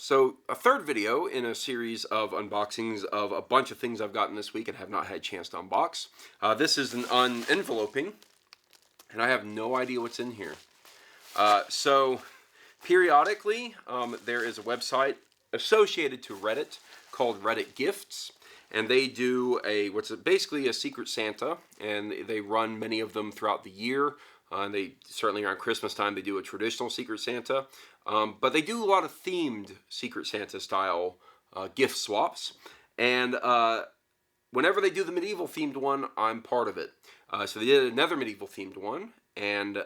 So, a third video in a series of unboxings of a bunch of things I've gotten this week and have not had a chance to unbox. This is an unenveloping, and I have no idea what's in here. So, periodically, there is a website associated to Reddit called Reddit Gifts, and they do basically a Secret Santa, and they run many of them throughout the year. And they certainly around Christmas time they do a traditional Secret Santa, but they do a lot of themed Secret Santa style gift swaps. And whenever they do the medieval themed one, I'm part of it. So they did another medieval themed one, and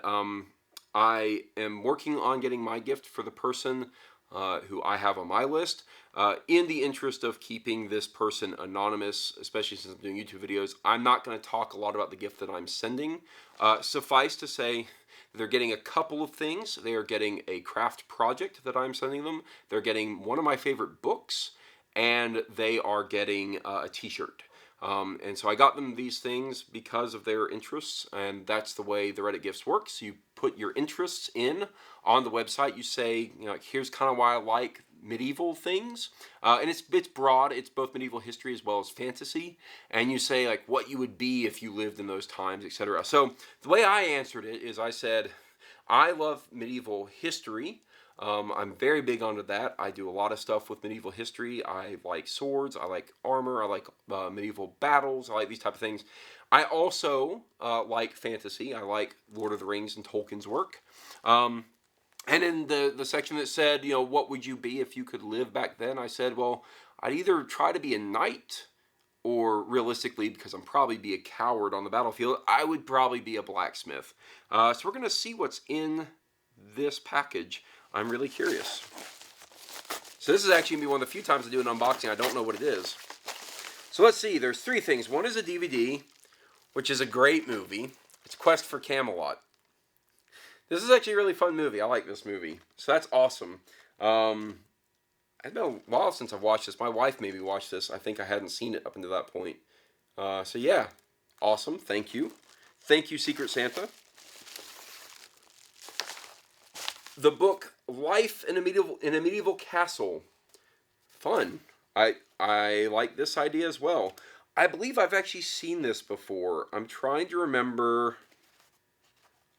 I am working on getting my gift for the person who I have on my list. In the interest of keeping this person anonymous, especially since I'm doing YouTube videos, I'm not going to talk a lot about the gift that I'm sending. Suffice to say, they're getting a couple of things. They are getting a craft project that I'm sending them. They're getting one of my favorite books, and they are getting a t-shirt. And so I got them these things because of their interests, and that's the way the Reddit Gifts works. You put your interests in on the website. You say, here's kind of why I like medieval things, and it's broad. It's both medieval history as well as fantasy, and you say like what you would be if you lived in those times, etc. So the way I answered it is I said, I love medieval history. I'm very big onto that. I do a lot of stuff with medieval history. I like swords. I like armor. I like medieval battles. I like these type of things. I also like fantasy. I like Lord of the Rings and Tolkien's work. And in the section that said, what would you be if you could live back then? I said, well, I'd either try to be a knight, or realistically, because I'm probably be a coward on the battlefield, I would probably be a blacksmith. So we're going to see what's in this package. I'm really curious. So this is actually going to be one of the few times I do an unboxing. I don't know what it is. So let's see. There's three things. One is a DVD, which is a great movie. It's Quest for Camelot. This is actually a really fun movie. I like this movie. So that's awesome. It's been a while since I've watched this. My wife made me watch this. I think I hadn't seen it up until that point. So yeah, awesome. Thank you. Thank you, Secret Santa. The book Life in a Medieval Castle. Fun. I like this idea as well. I believe I've actually seen this before. I'm trying to remember.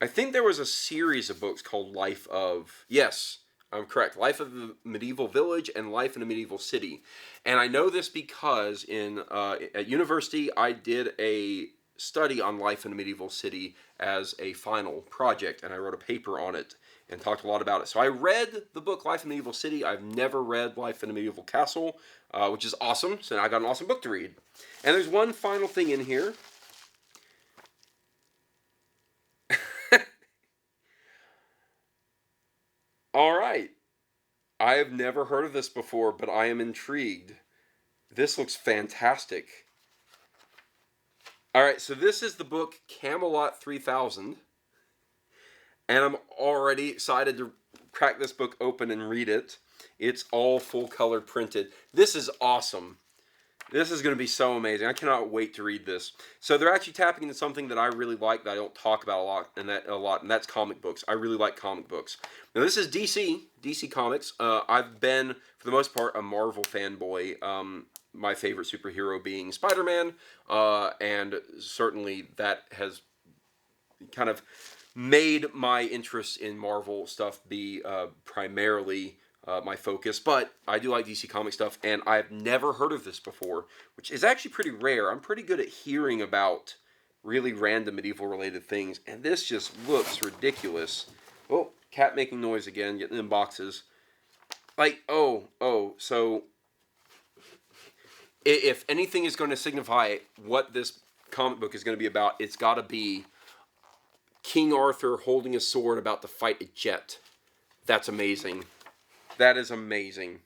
I think there was a series of books called Life of... Yes, I'm correct. Life of a Medieval Village and Life in a Medieval City. And I know this because at university I did a study on life in a medieval city as a final project, and I wrote a paper on it and talked a lot about it. So I read the book Life in a Medieval City. I've never read Life in a Medieval Castle, which is awesome. So I got an awesome book to read. And there's one final thing in here. All right. I have never heard of this before, but I am intrigued. This looks fantastic. All right, so this is the book Camelot 3000. And I'm already excited to crack this book open and read it. It's all full color printed. This is awesome. This is going to be so amazing. I cannot wait to read this. So they're actually tapping into something that I really like that I don't talk about a lot, and that's comic books. I really like comic books. Now this is DC Comics. I've been, for the most part, a Marvel fanboy. My favorite superhero being Spider-Man, and certainly that has kind of made my interest in Marvel stuff be primarily my focus, but I do like DC comic stuff, and I've never heard of this before, which is actually pretty rare. I'm pretty good at hearing about really random medieval related things, and this just looks ridiculous. Oh, cat making noise again, getting in boxes. Like, so if anything is going to signify what this comic book is going to be about, it's got to be King Arthur holding a sword about to fight a jet. That's amazing. That is amazing.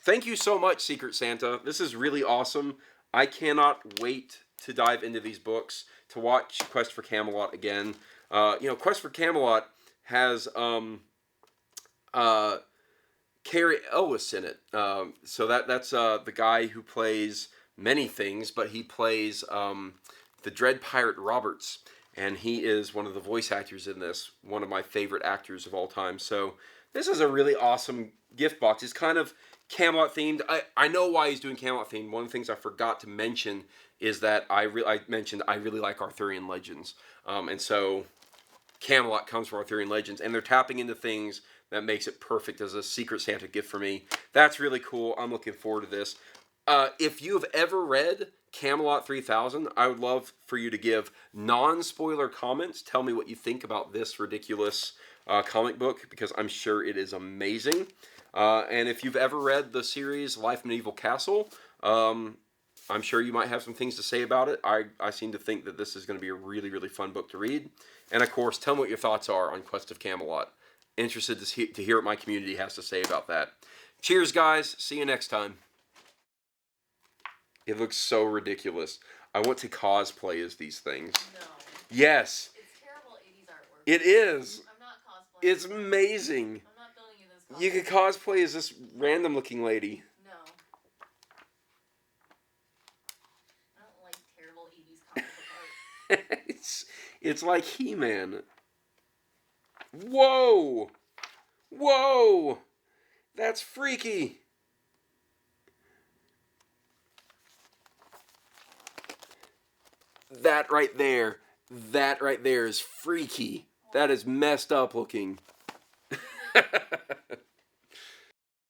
Thank you so much, Secret Santa. This is really awesome. I cannot wait to dive into these books, to watch Quest for Camelot again. Quest for Camelot has Cary Elwes in it. So that's the guy who plays many things, but he plays the Dread Pirate Roberts. And he is one of the voice actors in this, one of my favorite actors of all time. So This is a really awesome gift box. It's kind of Camelot themed. I know why he's doing Camelot themed. One of the things I forgot to mention is that I mentioned I really like Arthurian legends. And so Camelot comes from Arthurian legends, and they're tapping into things that makes it perfect as a Secret Santa gift for me. That's really cool. I'm looking forward to this. If you've ever read Camelot 3000, I would love for you to give non-spoiler comments. Tell me what you think about this ridiculous comic book, because I'm sure it is amazing. And if you've ever read the series Life Medieval Castle, I'm sure you might have some things to say about it. I seem to think that this is going to be a really, really fun book to read. And of course, tell me what your thoughts are on Quest of Camelot. Interested to hear what my community has to say about that. Cheers, guys. See you next time. It looks so ridiculous. I want to cosplay as these things. No. Yes. It's terrible 80s artwork. It is. I'm not cosplaying. It's amazing. I'm not building you this costume. You could cosplay as this random looking lady. No. I don't like terrible 80s comic book art. It's like He-Man. Whoa! Whoa! That's freaky! That right there is freaky. That is messed up looking.